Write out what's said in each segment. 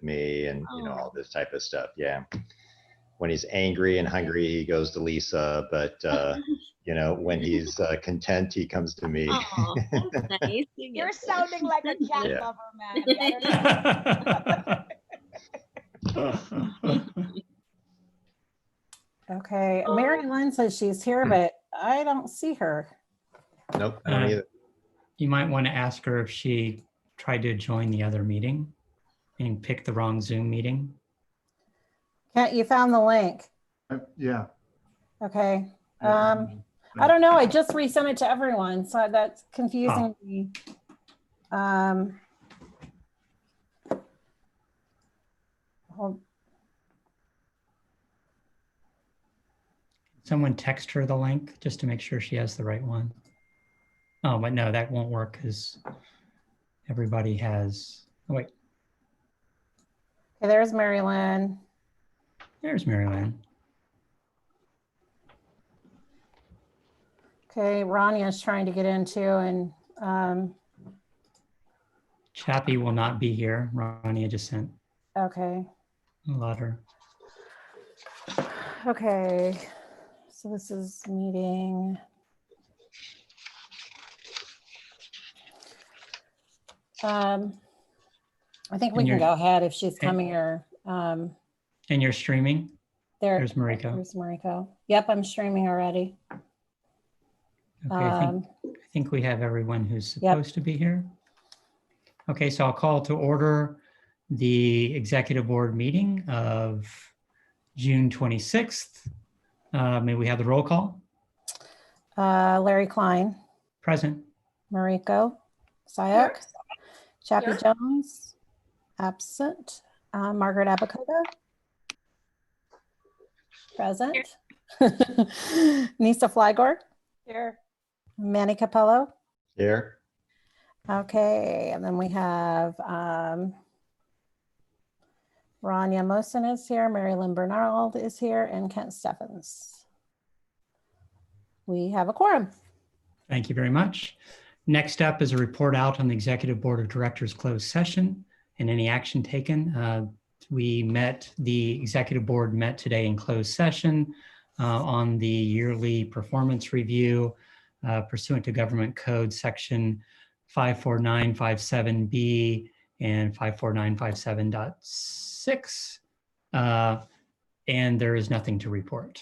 me, and all this type of stuff. Yeah. When he's angry and hungry, he goes to Lisa, but when he's content, he comes to me. Oh, that's nice. You're sounding like a cat Yeah. lover, man. The other day. Okay, Mary Lynn says she's here, but I don't see her. Nope, I don't either. You might want to ask her if she tried to join the other meeting and picked the wrong Zoom meeting. Kent, you found the link. Yeah. Okay. I don't know. I just resent it to everyone, so that's confusing me. Someone text her the link just to make sure she has the right one. Oh, but no, that won't work because everybody has, oh wait, Okay, there's Mary Lynn. there's Mary Lynn. Okay, Rania is trying to get into, and Chappie will not be here. Ronnie just sent okay. a letter. Okay, so this is meeting. I think we And can you're- go ahead if she's coming, or And you're streaming? There's Mariko. There's Mariko. Yep, I'm streaming already. Okay, I think we have everyone who's Yep. supposed to be here. Okay, so I'll call to order the executive board meeting of June 26th. May we have the roll call? Larry Klein, Present. Mariko, Sayak, Chappie Jones, absent. Margaret Abacoda, present. Nisa Flygore, Here. Manny Capello. Here. Okay, and then we have Rania Mosin is here, Mary Lynn Bernald is here, and Kent Steffens. We have a quorum. Thank you very much. Next up is a report out on the Executive Board of Directors closed session and any action taken. The Executive Board met today in closed session on the yearly performance review pursuant to Government Code Section 54957B and 54957.6. And there is nothing to report.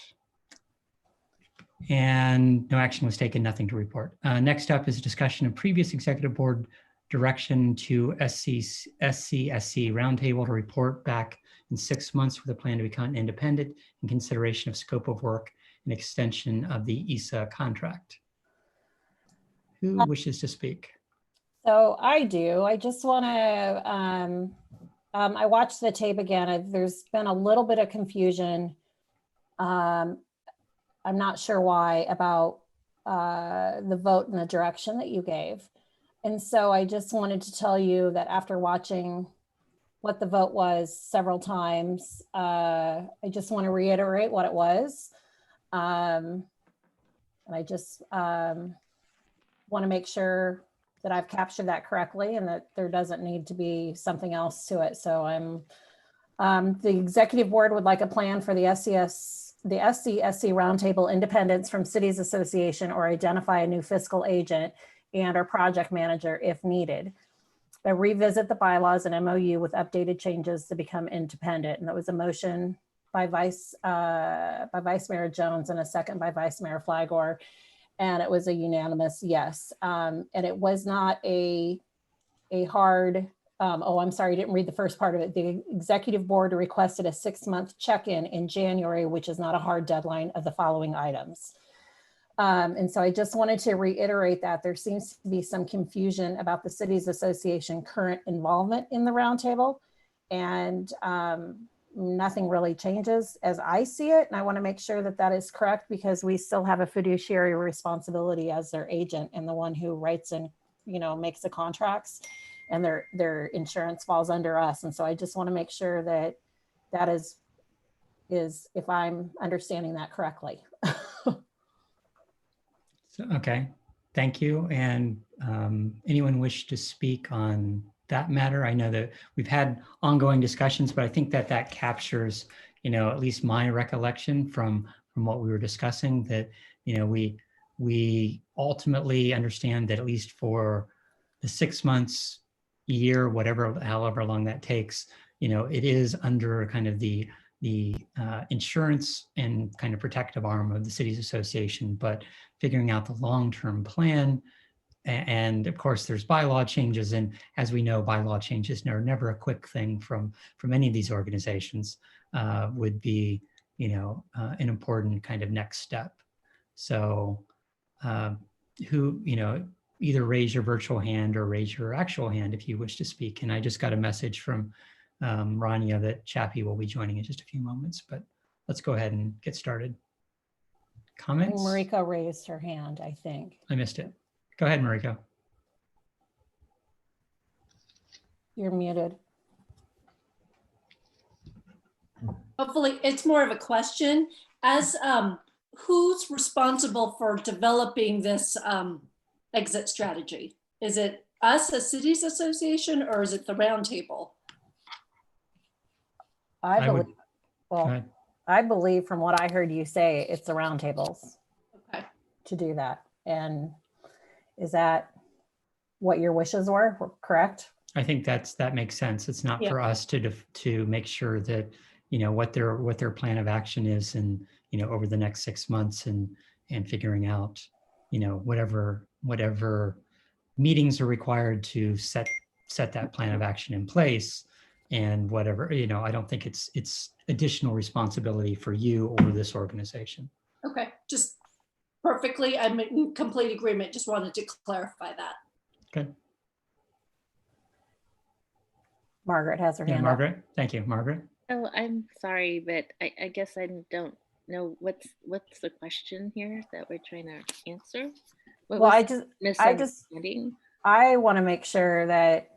And no action was taken, nothing to report. Next up is a discussion of previous Executive Board direction to SCSC Roundtable to report back in 6 months with a plan to become independent in consideration of scope of work and extension of the ESA contract. Who wishes to speak? So I do. I just want to, I watched the tape again. There's been a little bit of confusion. I'm not sure why about the vote and the direction that you gave. And so I just wanted to tell you that after watching what the vote was several times, I just want to reiterate what it was. And I just want to make sure that I've captured that correctly and that there doesn't need to be something else to it. So the executive board would like a plan for the SCSC Roundtable independence from Cities Association, or identify a new fiscal agent and or project manager if needed. Revisit the bylaws and MOU with updated changes to become independent. And that was a motion by Vice Mayor Jones and a second by Vice Mayor Flygore. And it was a unanimous yes. And it was not a hard, I'm sorry, I didn't read the first part of it. The executive board requested a 6-month check-in in January, which is not a hard deadline of the following items. And so I just wanted to reiterate that there seems to be some confusion about the Cities Association current involvement in the roundtable, and nothing really changes as I see it. And I want to make sure that that is correct, because we still have a fiduciary responsibility as their agent and the one who writes and, makes the contracts, and their insurance falls under us. And so I just want to make sure that that is if I'm understanding that correctly. Okay, thank you. And anyone wish to speak on that matter. I know that we've had ongoing discussions, but I think that that captures, at least my recollection from what we were discussing, that, we ultimately understand that at least for the 6 months, year, whatever, however long that takes, it is under kind of the insurance and kind of protective arm of the cities association, but figuring out the long-term plan. And of course, there's bylaw changes, and as we know, bylaw changes are never a quick thing from any of these organizations. Would be, an important kind of next step. So, who, either raise your virtual hand or raise your actual hand if you wish to speak. And I just got a message from Rania that Chappie will be joining in just a few moments, but let's go ahead and get started. Comments? Mariko raised her hand, I think. I missed it. Go ahead, Mariko. You're muted. Hopefully it's more of a question. As who's responsible for developing this exit strategy? Is it us as Cities Association, or is it the roundtable? I would- believe, well, Go ahead. I believe from what I heard you say, it's the roundtables Okay. to do that. And is that what your wishes were, correct? I think that makes sense. It's not Yeah. for us to make sure that, what their plan of action is, and, over the next 6 months, and figuring out, whatever meetings are required to set that plan of action in place, and whatever, I don't think it's additional responsibility for you or this organization. Okay, just perfectly, I'm in complete agreement. Just wanted to clarify that. Good. Margaret has her Yeah, hand up. Margaret. Thank you, Margaret. Oh, I'm sorry, but I guess I don't know what's the question here that we're trying to answer. What Well, was I just misunderstanding? I want to make sure that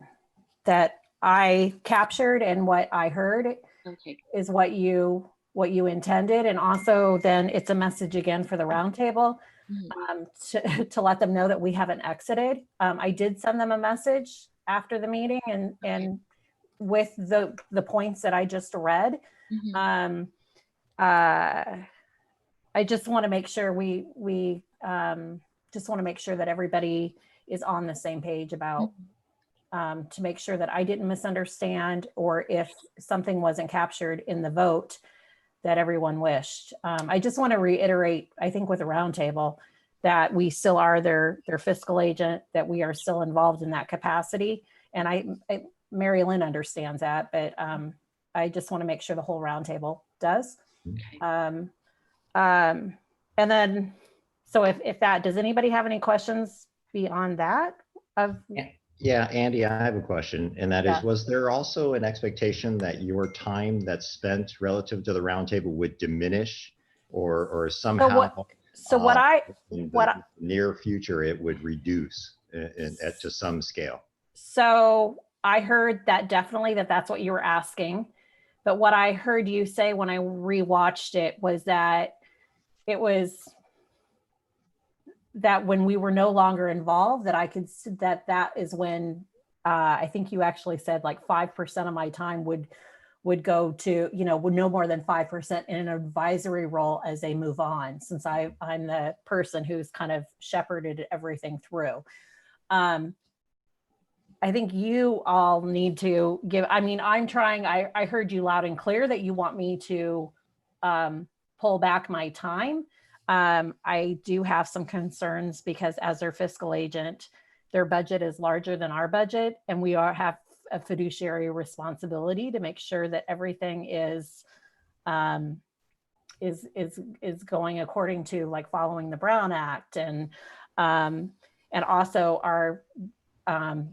I captured and what I heard Okay, is what you intended. And also then it's a message again for the roundtable to let them know that we haven't exited. I did send them a message after the meeting and with the points that I just read. Mhm. I just want to make sure we just want to make sure that everybody is on the same page about to make sure that I didn't misunderstand, or if something wasn't captured in the vote that everyone wished. I just want to reiterate, I think with the roundtable, that we still are their fiscal agent, that we are still involved in that capacity. And Mary Lynn understands that, but I just want to make sure the whole roundtable does. Okay. And then, so if that, does anybody have any questions beyond that? Yeah, Andy, I have a question, and that is, Yeah. was there also an expectation that your time that's spent relative to the roundtable would diminish, or somehow So what in what the near future it would reduce to some scale? So I heard that definitely that's what you were asking. But what I heard you say when I rewatched it was that it was that when we were no longer involved, that I could, that is when I think you actually said like 5% of my time would go to, would no more than 5% in an advisory role as they move on, since I'm the person who's kind of shepherded everything through. I think you all need to give, I'm trying, I heard you loud and clear that you want me to pull back my time. I do have some concerns because as their fiscal agent, their budget is larger than our budget, and we have a fiduciary responsibility to make sure that everything is going according to, like, following the Brown Act, and also our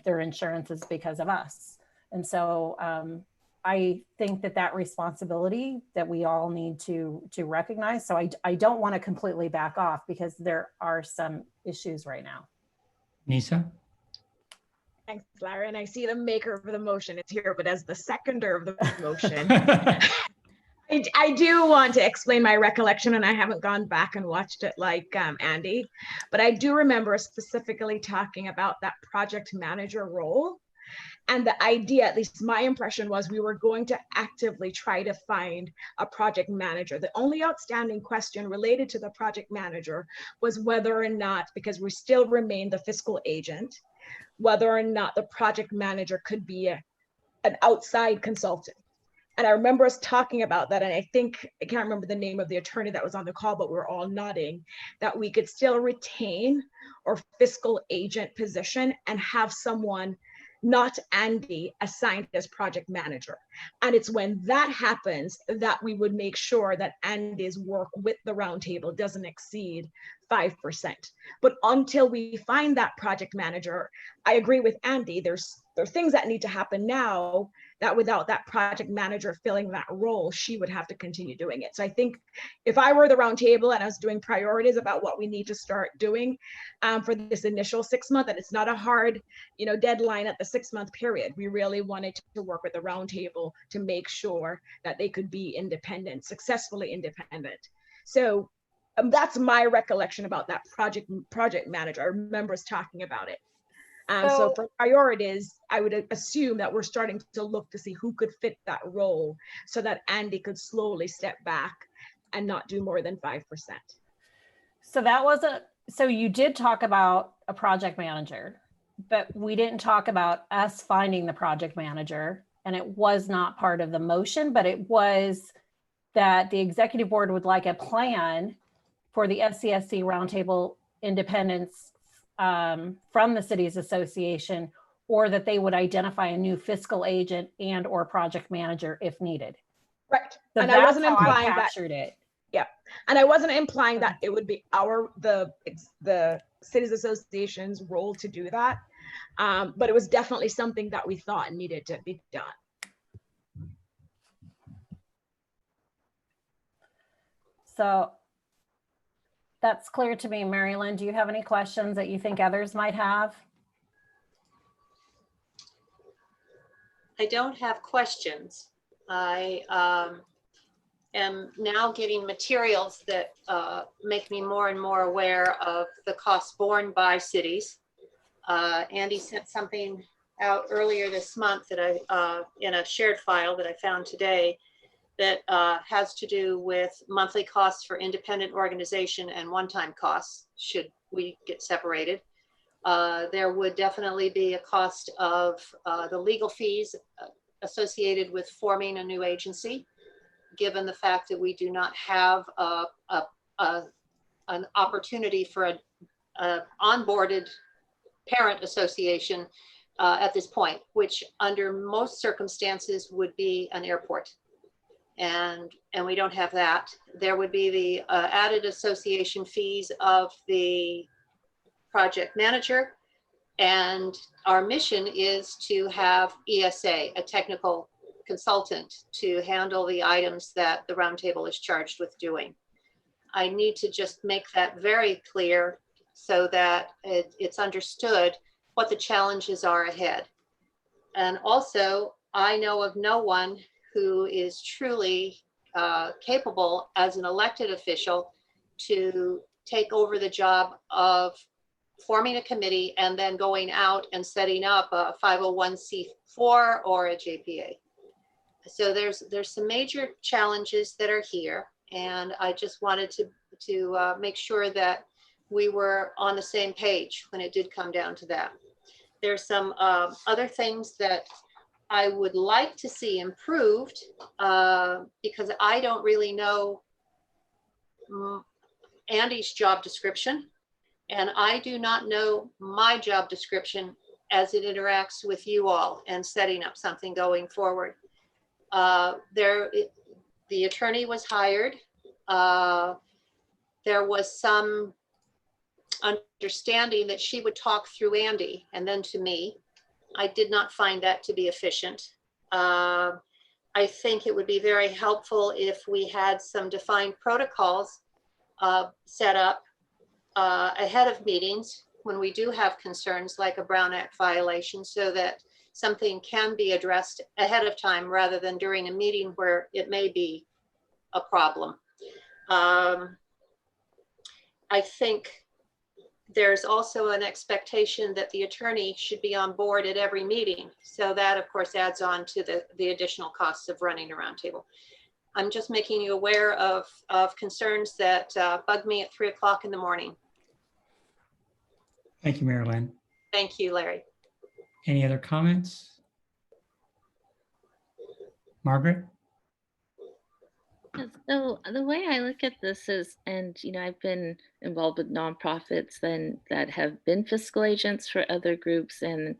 their insurance is because of us. And so I think that responsibility that we all need to recognize. So I don't want to completely back off, because there are some issues right now. Nisa? Thanks, Larry. And I see the maker of the motion is here, but as the seconder of the motion, I do want to explain my recollection, and I haven't gone back and watched it like Andy, but I do remember specifically talking about that project manager role. And the idea, at least my impression, was we were going to actively try to find a project manager. The only outstanding question related to the project manager was whether or not, because we still remain the fiscal agent, whether or not the project manager could be an outside consultant. And I remember us talking about that. And I think, I can't remember the name of the attorney that was on the call, but we're all nodding that we could still retain our fiscal agent position and have someone, not Andy, assigned as project manager. And it's when that happens that we would make sure that Andy's work with the roundtable doesn't exceed 5%. But until we find that project manager, I agree with Andy, there are things that need to happen now that without that project manager filling that role, she would have to continue doing it. So I think if I were the roundtable and I was doing priorities about what we need to start doing for this initial 6 month, and it's not a hard, deadline at the 6 month period. We really wanted to work with the roundtable to make sure that they could be independent, successfully independent. So that's my recollection about that project manager. I remember us talking about it. So for priorities, I would assume that we're starting to look to see who could fit that role so that Andy could slowly step back and not do more than 5%. So you did talk about a project manager, but we didn't talk about us finding the project manager, and it was not part of the motion, but it was that the executive board would like a plan for the SCSC Roundtable independence from the Cities Association, or that they would identify a new fiscal agent and or project manager if needed. Right. So and I wasn't implying I captured it. Yeah. And I wasn't implying that it would be the Cities Association's role to do that. But it was definitely something that we thought needed to be done. So that's clear to me. Mary Lynn, do you have any questions that you think others might have? I don't have questions. I am now getting materials that make me more and more aware of the costs borne by cities. Andy sent something out earlier this month that I, in a shared file that I found today, that has to do with monthly costs for independent organization and one-time costs should we get separated. There would definitely be a cost of the legal fees associated with forming a new agency, given the fact that we do not have an opportunity for an onboarded parent association at this point, which under most circumstances would be an airport. And we don't have that. There would be the added association fees of the project manager. And our mission is to have ESA, a technical consultant, to handle the items that the roundtable is charged with doing. I need to just make that very clear so that it's understood what the challenges are ahead. And also, I know of no one who is truly capable as an elected official to take over the job of forming a committee and then going out and setting up a 501c4 or a JPA. So there's some major challenges that are here, and I just wanted to make sure that we were on the same page when it did come down to that. There's some other things that I would like to see improved because I don't really know Andy's job description, and I do not know my job description as it interacts with you all and setting up something going forward. The attorney was hired. There was some understanding that she would talk through Andy and then to me. I did not find that to be efficient. I think it would be very helpful if we had some defined protocols set up ahead of meetings when we do have concerns like a Brown Act violation, so that something can be addressed ahead of time rather than during a meeting where it may be a problem. I think there's also an expectation that the attorney should be on board at every meeting. So that, of course, adds on to the additional costs of running a roundtable. I'm just making you aware of concerns that bug me at 3 o'clock in the morning. Thank you, Mary Lynn. Thank you, Larry. Any other comments? Margaret? So the way I look at this is, and I've been involved with nonprofits then that have been fiscal agents for other groups and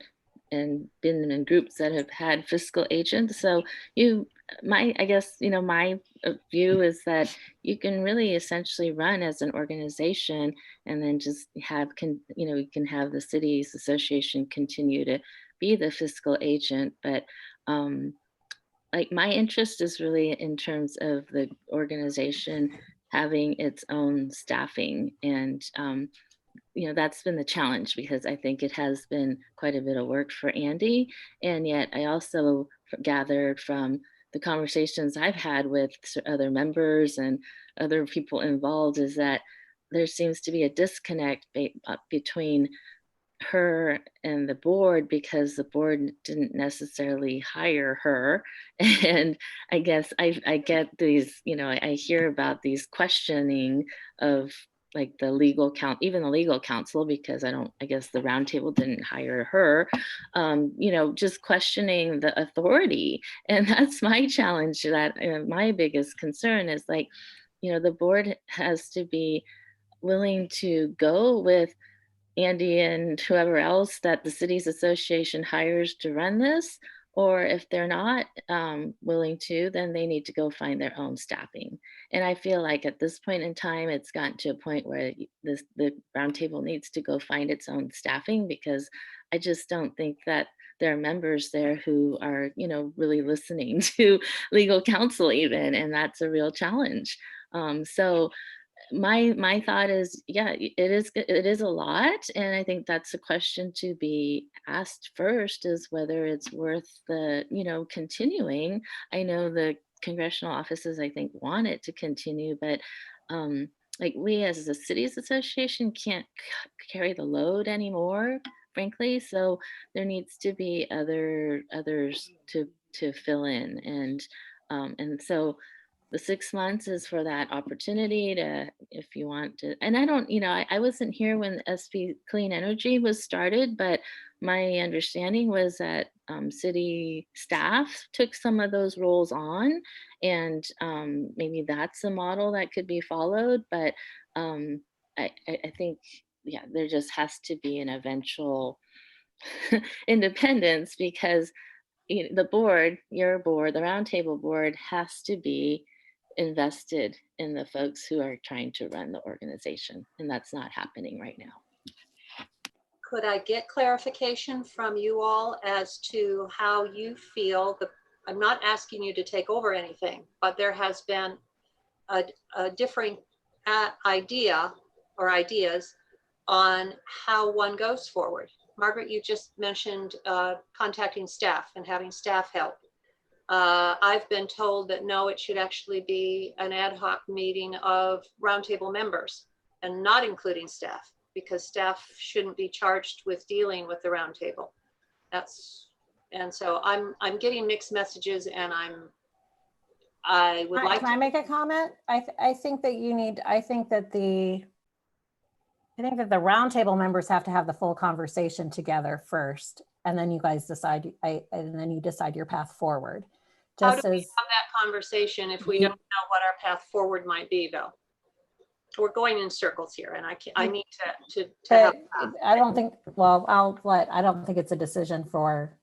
been in groups that have had fiscal agents. So I guess my view is that you can really essentially run as an organization and then just have you can have the cities association continue to be the fiscal agent, but like my interest is really in terms of the organization having its own staffing. And, that's been the challenge because I think it has been quite a bit of work for Andy. And yet I also gathered from the conversations I've had with other members and other people involved is that there seems to be a disconnect between her and the board because the board didn't necessarily hire her. And I guess I get these, I hear about these questioning of like the legal even the legal counsel, because I guess the roundtable didn't hire her, just questioning the authority. And that's my challenge, that my biggest concern is like, the board has to be willing to go with Andy and whoever else that the cities association hires to run this, or if they're not willing to, then they need to go find their own staffing. And I feel like at this point in time, it's gotten to a point where the roundtable needs to go find its own staffing, because I just don't think that there are members there who are, really listening to legal counsel even, and that's a real challenge. So my thought is, yeah, it is a lot. And I think that's a question to be asked first, is whether it's worth the, continuing. I know the congressional offices, I think, want it to continue, but like we as a cities association can't carry the load anymore, frankly. So there needs to be others to fill in. And so the 6 months is for that opportunity to, if you want to, and I don't, I wasn't here when SP Clean Energy was started, but my understanding was that city staff took some of those roles on, and maybe that's a model that could be followed. But I think, yeah, there just has to be an eventual independence, because the board, your board, the roundtable board, has to be invested in the folks who are trying to run the organization, and that's not happening right now. Could I get clarification from you all as to how you feel? I'm not asking you to take over anything, but there has been a differing idea or ideas on how one goes forward. Margaret, you just mentioned contacting staff and having staff help. I've been told that no, it should actually be an ad hoc meeting of roundtable members and not including staff, because staff shouldn't be charged with dealing with the roundtable. And so I'm getting mixed messages, and I would like. Can I make a comment? I think that the roundtable members have to have the full conversation together first, and then you guys decide. And then you decide your path forward. How do we have that conversation if we don't know what our path forward might be, though? We're going in circles here, and I need to have. I don't think. Well, I don't think it's a decision for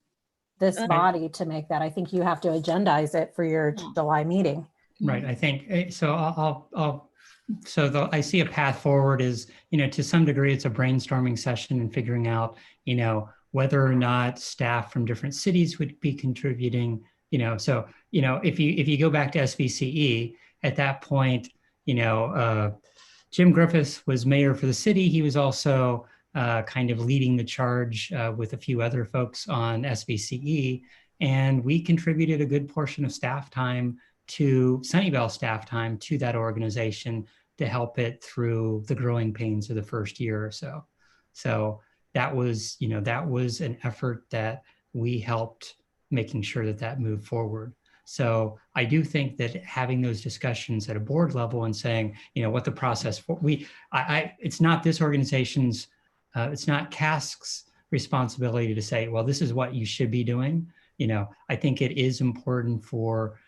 this body to make that. I think you have to agendize it for your July meeting. Right. I think so. I see a path forward is, to some degree, it's a brainstorming session and figuring out, whether or not staff from different cities would be contributing. So if you go back to SVCE, at that point, Jim Griffiths was mayor for the city. He was also kind of leading the charge with a few other folks on SVCE, and we contributed a good portion of staff time to Sunnyvale staff time to that organization to help it through the growing pains of the first year or so. So that was, that was an effort that we helped making sure that that moved forward. So I do think that having those discussions at a board level and saying, what the process for it's not this organization's, it's not CASC's responsibility to say, well, this is what you should be doing. I think it is important for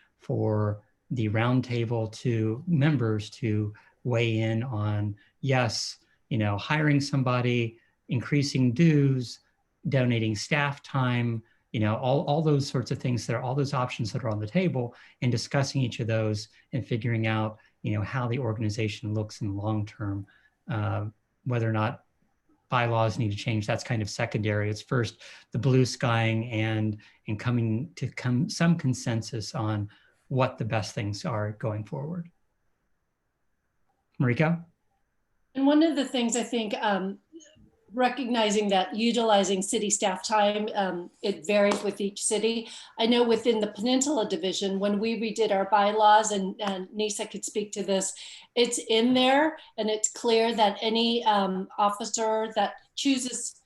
the roundtable to members to weigh in on, yes, hiring somebody, increasing dues, donating staff time, all those sorts of things that are all those options that are on the table, and discussing each of those and figuring out, how the organization looks in the long term, whether or not bylaws need to change, that's kind of secondary. It's first the blue skying and coming to some consensus on what the best things are going forward. Marika? And one of the things I think, recognizing that utilizing city staff time, it varies with each city. I know within the Peninsula Division, when we redid our bylaws, and Nisa could speak to this, it's in there and it's clear that any officer that chooses,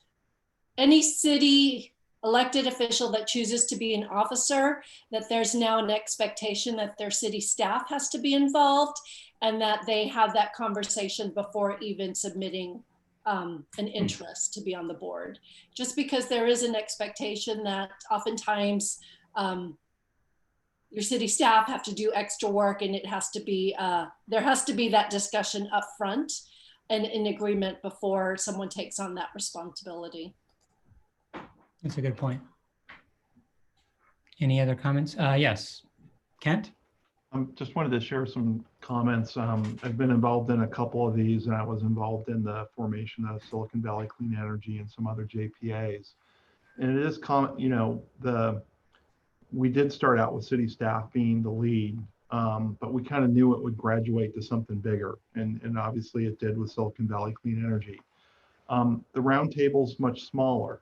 any city elected official that chooses to be an officer, that there's now an expectation that their city staff has to be involved and that they have that conversation before even submitting an interest to be on the board, just because there is an expectation that oftentimes your city staff have to do extra work, and it has to be, there has to be that discussion up front and in agreement before someone takes on that responsibility. That's a good point. Any other comments? Yes, Kent? Just wanted to share some comments. I've been involved in a couple of these, and I was involved in the formation of Silicon Valley Clean Energy and some other JPAs. And it is, we did start out with city staff being the lead, but we kind of knew it would graduate to something bigger. And obviously it did with Silicon Valley Clean Energy. The roundtable's much smaller.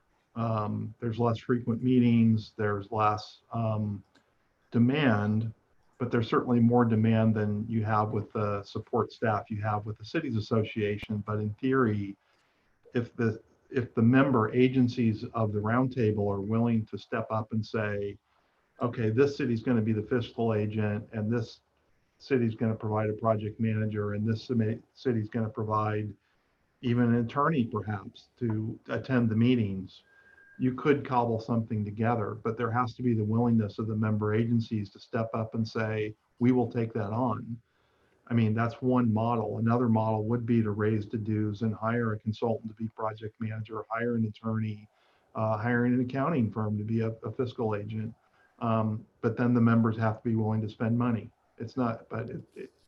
There's less frequent meetings, there's less demand, but there's certainly more demand than you have with the support staff you have with the cities association. But in theory, if the member agencies of the roundtable are willing to step up and say, okay, this city's going to be the fiscal agent, and this city's going to provide a project manager, and this city's going to provide even an attorney perhaps to attend the meetings, you could cobble something together, but there has to be the willingness of the member agencies to step up and say, we will take that on. I mean, that's one model. Another model would be to raise the dues and hire a consultant to be project manager, hire an attorney, hire an accounting firm to be a fiscal agent. But then the members have to be willing to spend money. It's not, but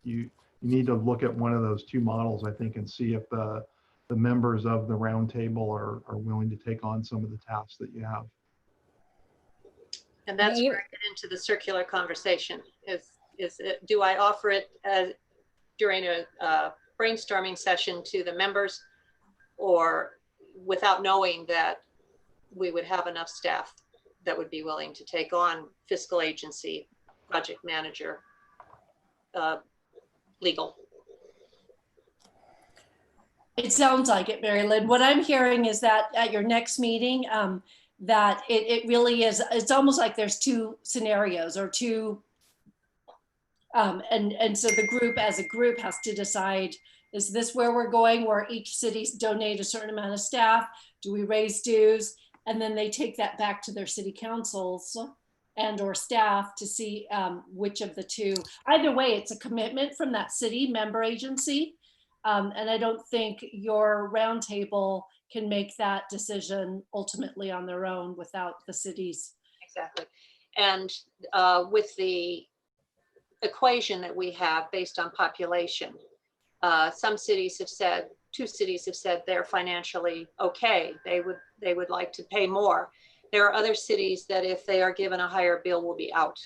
you need to look at one of those two models, I think, and see if the members of the roundtable are willing to take on some of the tasks that you have. And that's where I get into the circular conversation. Do I offer it during a brainstorming session to the members, or without knowing that we would have enough staff that would be willing to take on fiscal agency, project manager, legal? It sounds like it, Mary Lynn. What I'm hearing is that at your next meeting, that it really is, it's almost like there's two scenarios or two, and so the group as a group has to decide, is this where we're going, where each city's donate a certain amount of staff? Do we raise dues? And then they take that back to their city councils and or staff to see which of the two. Either way, it's a commitment from that city member agency. And I don't think your roundtable can make that decision ultimately on their own without the cities. Exactly. And with the equation that we have based on population, some cities have said, 2 cities have said they're financially okay. They would like to pay more. There are other cities that if they are given a higher bill will be out.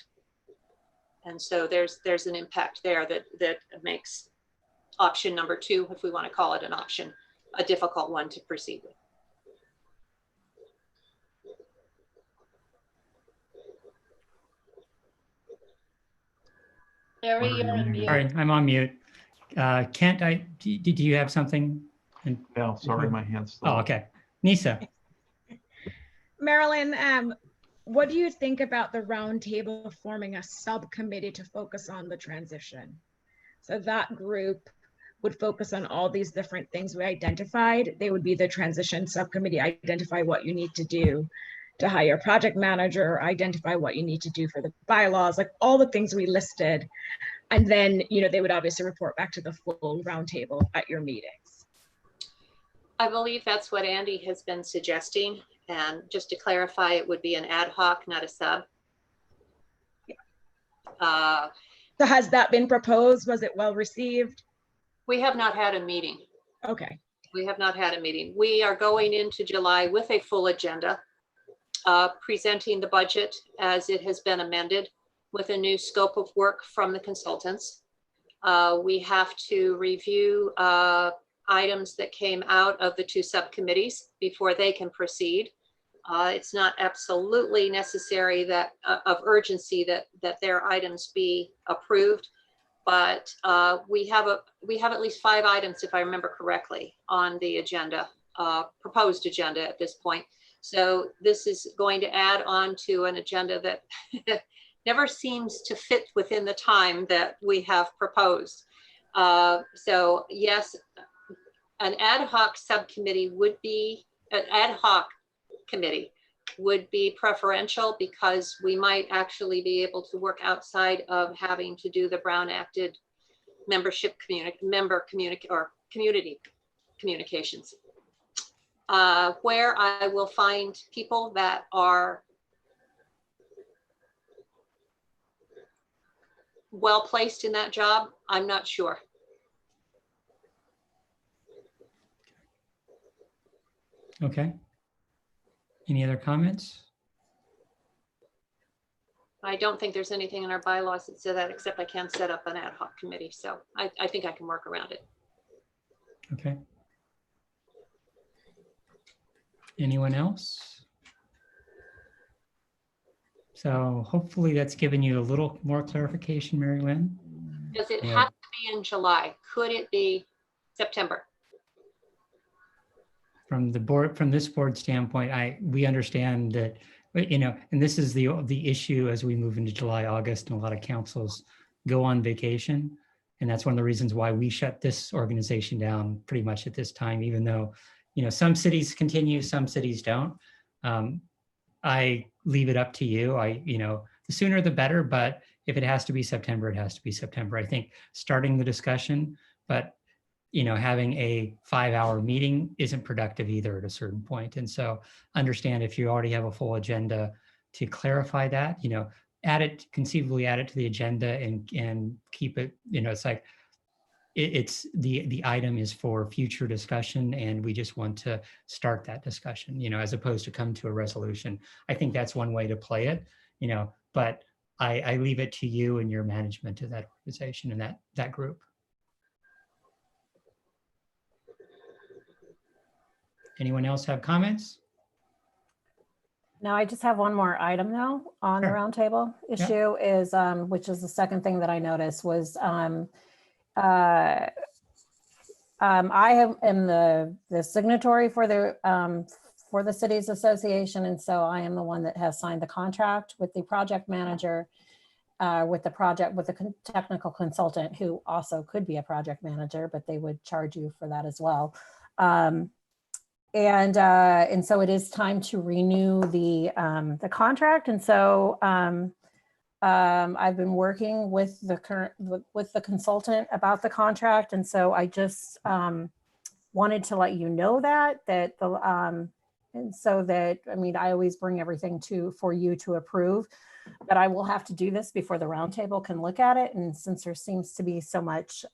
And so there's an impact there that makes option number 2, if we want to call it an option, a difficult one to proceed with. Barry, you're on mute. Sorry, I'm on mute. Kent, do you have something? And, No, sorry, my hand's still. oh, okay. Nisa. Marilyn, what do you think about the roundtable forming a subcommittee to focus on the transition? So that group would focus on all these different things we identified. They would be the transition subcommittee, identify what you need to do to hire a project manager, identify what you need to do for the bylaws, like all the things we listed. And then, they would obviously report back to the full roundtable at your meetings. I believe that's what Andy has been suggesting. And just to clarify, it would be an ad hoc, not a sub. So has that been proposed? Was it well received? We have not had a meeting. Okay. We have not had a meeting. We are going into July with a full agenda, presenting the budget as it has been amended with a new scope of work from the consultants. We have to review items that came out of the two subcommittees before they can proceed. It's not absolutely necessary that of urgency that their items be approved, but we have at least 5 items, if I remember correctly, on the agenda, proposed agenda at this point. So this is going to add on to an agenda that never seems to fit within the time that we have proposed. So yes, an ad hoc subcommittee would be, an ad hoc committee would be preferential because we might actually be able to work outside of having to do the Brown Acted membership community communications. Where I will find people that are well placed in that job, I'm not sure. Okay. Any other comments? I don't think there's anything in our bylaws that says that, except I can set up an ad hoc committee. So I think I can work around it. Okay. Anyone else? So hopefully that's given you a little more clarification, Mary Lynn. Does it Yeah. have to be in July? Could it be September? From the board, from this board standpoint, we understand that, and this is the issue as we move into July, August, and a lot of councils go on vacation. And that's one of the reasons why we shut this organization down pretty much at this time, even though, some cities continue, some cities don't. I leave it up to you. The sooner the better, but if it has to be September, it has to be September. I think starting the discussion, but having a 5-hour meeting isn't productive either at a certain point. And so understand if you already have a full agenda to clarify that, conceivably add it to the agenda and keep it, it's like, it's the item is for future discussion and we just want to start that discussion, as opposed to come to a resolution. I think that's one way to play it, but I leave it to you and your management of that organization and that group. Anyone else have comments? No, I just have one more item though on the Sure. roundtable issue is, which is the second thing that I noticed was, I am the signatory for the cities association. And so I am the one that has signed the contract with the project manager, with the technical consultant who also could be a project manager, but they would charge you for that as well. And so it is time to renew the contract. And so I've been working with the consultant about the contract. And so I just wanted to let you know that and so that, I always bring everything for you to approve, but I will have to do this before the roundtable can look at it. And since there seems to be so much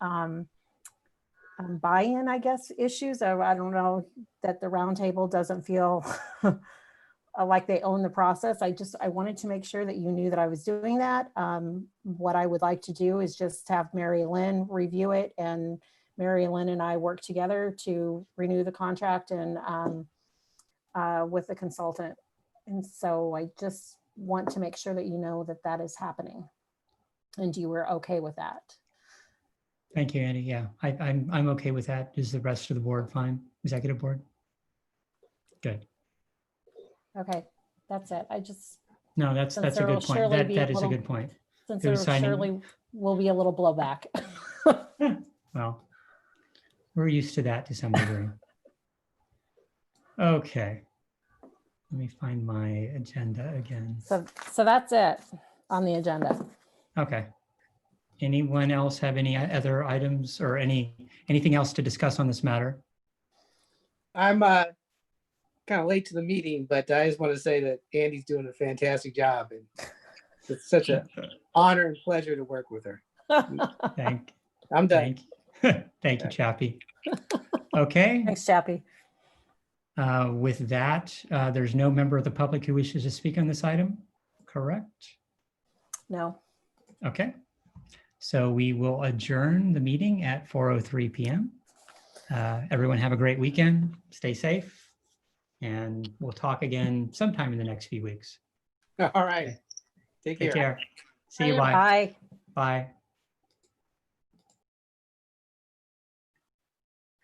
buy-in, I guess, issues. I don't know that the roundtable doesn't feel like they own the process. I wanted to make sure that you knew that I was doing that. What I would like to do is just have Mary Lynn review it, and Mary Lynn and I work together to renew the contract and with the consultant. And so I just want to make sure that you know that that is happening and you were okay with that. Thank you, Andy. Yeah, I'm okay with that. Is the rest of the board fine? Executive board? Good. Okay, that's it. I just, No, that's Since a there will good point. surely be a That is a little- good point. since Who's there signing? surely will be a little blowback. Well, we're used to that to some degree. Okay. Let me find my agenda again. So that's it on the agenda. Okay. Anyone else have any other items or anything else to discuss on this matter? I'm kind of late to the meeting, but I just want to say that Andy's doing a fantastic job, and it's such an honor and pleasure to work with her. Thank I'm done. Thank you, Chappie. Okay. Thanks, Chappie. With that, there's no member of the public who wishes to speak on this item, correct? No. Okay. So we will adjourn the meeting at 4:03 p.m. Everyone have a great weekend. Stay safe. And we'll talk again sometime in the next few weeks. All right. Take Take care. care. See you. Bye. Bye. Bye.